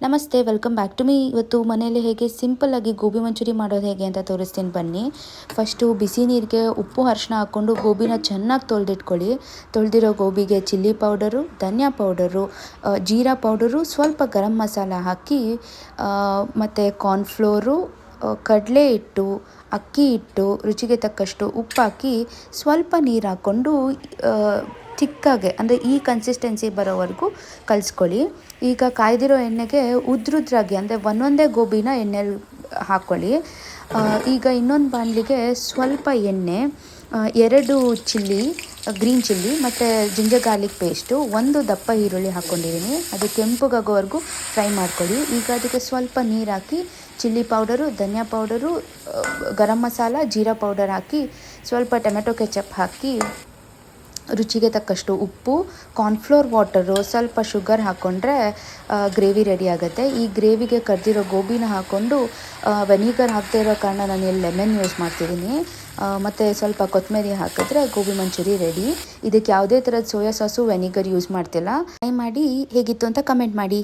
ನಮಸ್ತೆ, welcome back to me. ಇವತ್ತು ಮನೆಯಲ್ಲಿ ಹೇಗೆ ಸಿಂಪಲ್ಲಾಗಿ ಗೋಬಿ ಮಂಚೂರಿ ಮಾಡೋದು ಹೇಗೆ ಅಂತ ತೋರಿಸ್ತೀನಿ ಬನ್ನಿ. ಫಸ್ಟು ಬಿಸಿ ನೀರಿಗೆ ಉಪ್ಪು ಅರಿಶಿನ ಹಾಕ್ಕೊಂಡು ಗೋಬಿನ ಚೆನ್ನಾಗಿ ತೊಳೆದಿಟ್ಕೊಳ್ಳಿ. ತೊಳೆದಿರೋ ಗೋಬಿಗೆ ಚಿಲ್ಲಿ ಪೌಡರು, ಧನಿಯಾ ಪೌಡರು, ಜೀರಾ ಪೌಡರು, ಸ್ವಲ್ಪ ಗರಂ ಮಸಾಲ ಹಾಕಿ ಮತ್ತು ಕಾರ್ನ್ಫ್ಲೋರು, ಕಡಲೆ ಹಿಟ್ಟು, ಅಕ್ಕಿ ಹಿಟ್ಟು, ರುಚಿಗೆ ತಕ್ಕಷ್ಟು ಉಪ್ಪು ಹಾಕಿ ಸ್ವಲ್ಪ ನೀರು ಹಾಕ್ಕೊಂಡು ತಿಕ್ಕಾಗೆ ಅಂದರೆ ಈ ಕನ್ಸಿಸ್ಟೆನ್ಸಿ ಬರೋವರೆಗೂ ಕಲಿಸ್ಕೊಳ್ಳಿ. ಈಗ ಕಾಯ್ದಿರೋ ಎಣ್ಣೆಗೆ ಉದ್ರುದ್ರಾಗಿ ಅಂದರೆ ಒಂದೊಂದೇ ಗೋಬಿನ ಎಣ್ಣೆಲಿ ಹಾಕ್ಕೊಳ್ಳಿ. ಈಗ ಇನ್ನೊಂದು ಬಾಣಲಿಗೆ ಸ್ವಲ್ಪ ಎಣ್ಣೆ, 2 ಚಿಲ್ಲಿ, ಗ್ರೀನ್ ಚಿಲ್ಲಿ ಮತ್ತು ಜಿಂಜರ್ ಗಾರ್ಲಿಕ್ ಪೇಸ್ಟು, 1 ದಪ್ಪ ಈರುಳ್ಳಿ ಹಾಕ್ಕೊಂಡಿದ್ದೀನಿ. ಅದು ಕೆಂಪಗಾಗೋವರೆಗೂ ಫ್ರೈ ಮಾಡ್ಕೊಳ್ಳಿ. ಈಗ ಅದಕ್ಕೆ ಸ್ವಲ್ಪ ನೀರು ಹಾಕಿ ಚಿಲ್ಲಿ ಪೌಡರು, ಧನಿಯಾ ಪೌಡರು, ಗರಂ ಮಸಾಲ, ಜೀರಾ ಪೌಡರ್ ಹಾಕಿ ಸ್ವಲ್ಪ ಟೊಮೆಟೊ ಕೆಚಪ್ ಹಾಕಿ ರುಚಿಗೆ ತಕ್ಕಷ್ಟು ಉಪ್ಪು, ಕಾರ್ನ್ಫ್ಲೋರ್ ವಾಟರು, ಸ್ವಲ್ಪ ಶುಗರ್ ಹಾಕ್ಕೊಂಡ್ರೆ ಗ್ರೇವಿ ರೆಡಿ ಆಗುತ್ತೆ. ಈ ಗ್ರೇವಿಗೆ ಕರ್ದಿರೋ ಗೋಬಿನ ಹಾಕ್ಕೊಂಡು ವೆನಿಗರ್ ಹಾಕದೇ ಇರೋ ಕಾರಣ ನಾನು ಇಲ್ಲಿ ಲೆಮನ್ ಯೂಸ್ ಮಾಡ್ತಿದ್ದೀನಿ, ಮತ್ತು ಸ್ವಲ್ಪ ಕೊತ್ತಂಬರಿ ಹಾಕಿದ್ರೆ ಗೋಬಿ ಮಂಚೂರಿ ರೆಡಿ. ಇದಕ್ಕೆ ಯಾವುದೇ ಥರದ ಸೋಯಾ ಸಾಸು ವೆನಿಗರ್ ಯೂಸ್ ಮಾಡ್ತಿಲ್ಲ. ಟ್ರೈ ಮಾಡಿ ಹೇಗಿತ್ತು ಅಂತ ಕಮೆಂಟ್ ಮಾಡಿ.